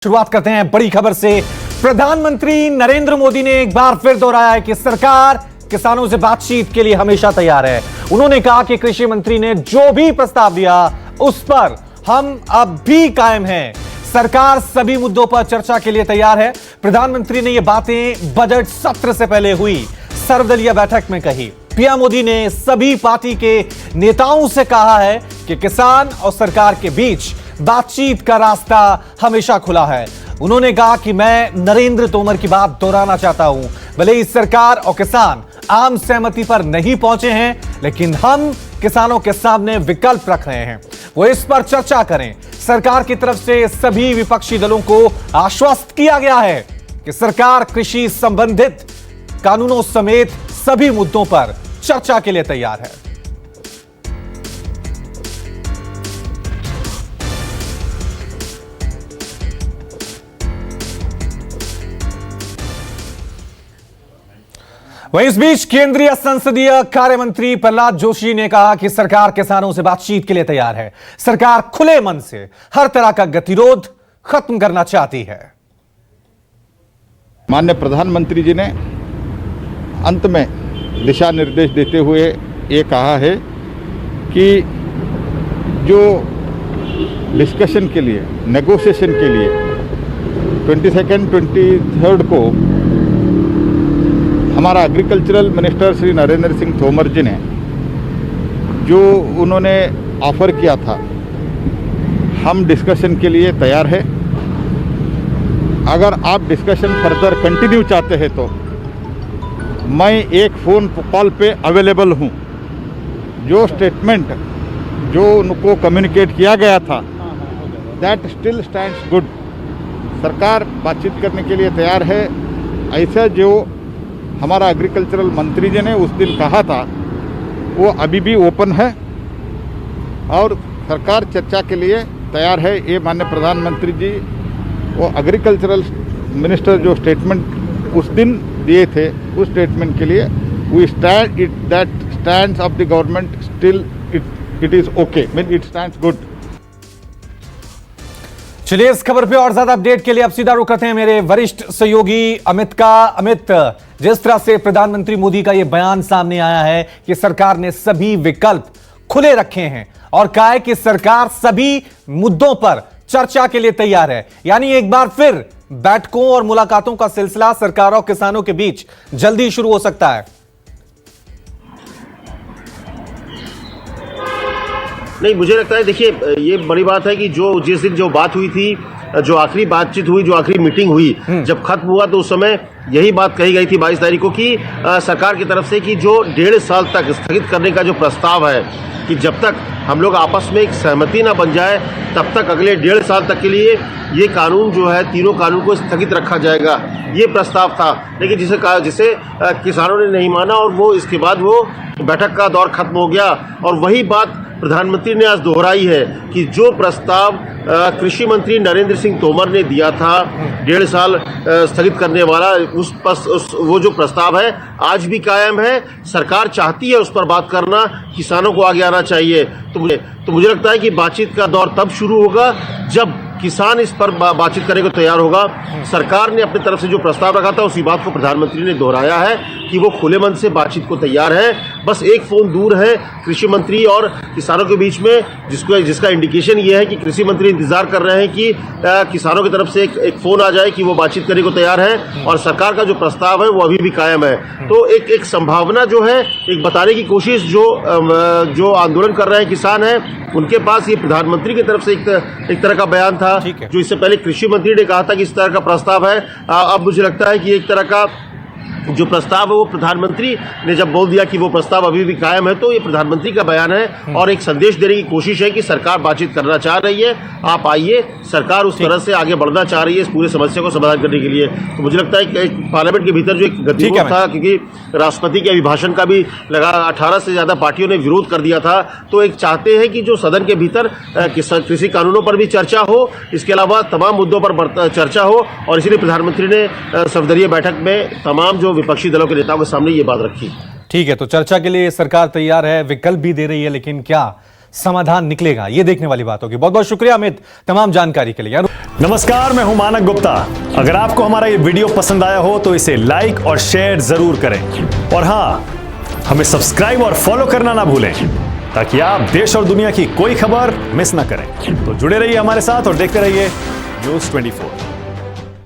शुरुआत करते हैं बड़ी खबर से। प्रधानमंत्री नरेंद्र मोदी ने एक बार फिर दोहराया है कि सरकार किसानों से बातचीत के लिए हमेशा तैयार है। उन्होंने कहा कि कृषि मंत्री ने जो भी प्रस्ताव दिया उस पर हम अब भी कायम हैं। सरकार सभी मुद्दों पर चर्चा के लिए तैयार है। प्रधानमंत्री ने यह बातें बजट सत्र से पहले हुई सर्वदलीय बैठक में कही। पीएम मोदी ने सभी पार्टी के नेताओं से कहा है कि किसान और सरकार के बीच बातचीत का रास्ता हमेशा खुला है। उन्होंने कहा कि मैं नरेंद्र तोमर की बात दोहराना चाहता हूं, भले ही सरकार और किसान आम सहमति पर नहीं पहुंचे हैं, लेकिन हम किसानों के सामने विकल्प रख रहे हैं, वो इस पर चर्चा करें। सरकार की तरफ से सभी विपक्षी दलों को आश्वस्त किया गया है कि सरकार कृषि संबंधित कानूनों समेत सभी मुद्दों पर चर्चा के लिए तैयार है। वहीं इस बीच केंद्रीय संसदीय कार्य मंत्री प्रहलाद जोशी ने कहा कि सरकार किसानों से बातचीत के लिए तैयार है। सरकार खुले मन से हर तरह का गतिरोध खत्म करना चाहती है। माननीय प्रधानमंत्री जी ने अंत में दिशा निर्देश देते हुए ये कहा है कि जो डिस्कशन के लिए, नेगोशिएशन के लिए 22-23 को हमारा एग्रीकल्चरल मिनिस्टर श्री नरेंद्र सिंह तोमर जी ने जो उन्होंने ऑफर किया था, हम डिस्कशन के लिए तैयार है। अगर आप डिस्कशन फर्दर कंटिन्यू चाहते हैं तो मैं एक फ़ोन कॉल पे अवेलेबल हूँ। जो स्टेटमेंट जो उनको कम्युनिकेट किया गया था दैट स्टिल स्टैंड्स गुड। सरकार बातचीत करने के लिए तैयार है। ऐसा जो हमारा एग्रीकल्चरल मंत्री जी ने उस दिन कहा था वो अभी भी ओपन है और सरकार चर्चा के लिए तैयार है। ये माननीय प्रधानमंत्री जी वो एग्रीकल्चरल मिनिस्टर जो स्टेटमेंट उस दिन दिए थे उस स्टेटमेंट के लिए we stand it that stands of the government still it is okay, mean it stands good. चलिए इस खबर पे और ज्यादा अपडेट के लिए अब सीधा रुख करते हैं मेरे वरिष्ठ सहयोगी अमित का। अमित, जिस तरह से प्रधानमंत्री मोदी का यह बयान सामने आया है कि सरकार ने सभी विकल्प खुले रखे हैं और कहा है कि सरकार सभी मुद्दों पर चर्चा के लिए तैयार है, यानी एक बार फिर बैठकों और मुलाकातों का सिलसिला सरकार और किसानों के बीच जल्दी शुरू हो सकता है। नहीं, मुझे लगता है, देखिए ये बड़ी बात है कि जो जिस दिन जो बात हुई थी, जो आखिरी बातचीत हुई, जो आखिरी मीटिंग हुई, जब खत्म हुआ तो उस समय यही बात कही गई थी 22 तारीख को कि सरकार की तरफ से कि जो 1.5 साल तक स्थगित करने का जो प्रस्ताव है कि जब तक हम लोग आपस में एक सहमति ना बन जाए तब तक अगले 1.5 साल तक के लिए ये कानून जो है, तीनों कानून को स्थगित रखा जाएगा, ये प्रस्ताव था। लेकिन जिसे किसानों ने नहीं माना और वो इसके बाद वो बैठक का दौर खत्म हो गया। और वही बात प्रधानमंत्री ने आज दोहराई है कि जो प्रस्ताव कृषि मंत्री नरेंद्र सिंह तोमर ने दिया था 1.5 साल स्थगित करने वाला, वो जो प्रस्ताव है आज भी कायम है। सरकार चाहती है उस पर बात करना, किसानों को आगे आना चाहिए। तो मुझे लगता है कि बातचीत का दौर तब शुरू होगा जब किसान इस पर बातचीत करने को तैयार होगा। सरकार ने अपनी तरफ से जो प्रस्ताव रखा था उसी बात को प्रधानमंत्री ने दोहराया है कि वो खुले मन से बातचीत को तैयार है। बस एक फोन दूर है कृषि मंत्री और किसानों के बीच में, जिसका इंडिकेशन ये है कि कृषि मंत्री इंतजार कर रहे हैं कि किसानों की तरफ से एक फोन आ जाए कि वो बातचीत करने को तैयार है और सरकार का जो प्रस्ताव है वो अभी भी कायम है। तो एक संभावना जो है, एक बताने की कोशिश जो आंदोलन कर रहे हैं किसान हैं उनके पास, ये प्रधानमंत्री की तरफ से एक तरह का बयान था जो इससे पहले कृषि मंत्री ने कहा था कि इस तरह का प्रस्ताव है। अब मुझे लगता है कि एक तरह का जो प्रस्ताव है वो प्रधानमंत्री ने जब बोल दिया कि वो प्रस्ताव अभी भी कायम है, तो ये प्रधानमंत्री का बयान है और एक संदेश देने की कोशिश है कि सरकार बातचीत करना चाह रही है, आप आइए। सरकार उस तरह से आगे बढ़ना चाह रही है इस पूरे समस्या को समाधान करने के लिए। तो मुझे लगता है कि पार्लियामेंट के भीतर जो एक गतिरोध था, क्योंकि राष्ट्रपति के अभिभाषण का भी लगा 18 से ज्यादा पार्टियों ने विरोध कर दिया था, तो एक चाहते हैं कि जो सदन के भीतर कृषि कानूनों पर भी चर्चा हो, इसके अलावा तमाम मुद्दों पर चर्चा हो। और इसीलिए प्रधानमंत्री ने सर्वदलीय बैठक में तमाम जो विपक्षी दलों के नेताओं के सामने ये बात रखी। ठीक है, तो चर्चा के लिए सरकार तैयार है, विकल्प भी दे रही है, लेकिन क्या समाधान निकलेगा, ये देखने वाली बात होगी। बहुत बहुत शुक्रिया अमित तमाम जानकारी के लिए। नमस्कार, मैं हूं मानक गुप्ता। अगर आपको हमारा ये वीडियो पसंद आया हो तो इसे लाइक और शेयर जरूर करें और हां, हमें सब्सक्राइब और फॉलो करना ना भूलें ताकि आप देश और दुनिया की कोई खबर मिस ना करें। तो जुड़े रहिए हमारे साथ और देखते रहिए न्यूज़ 24।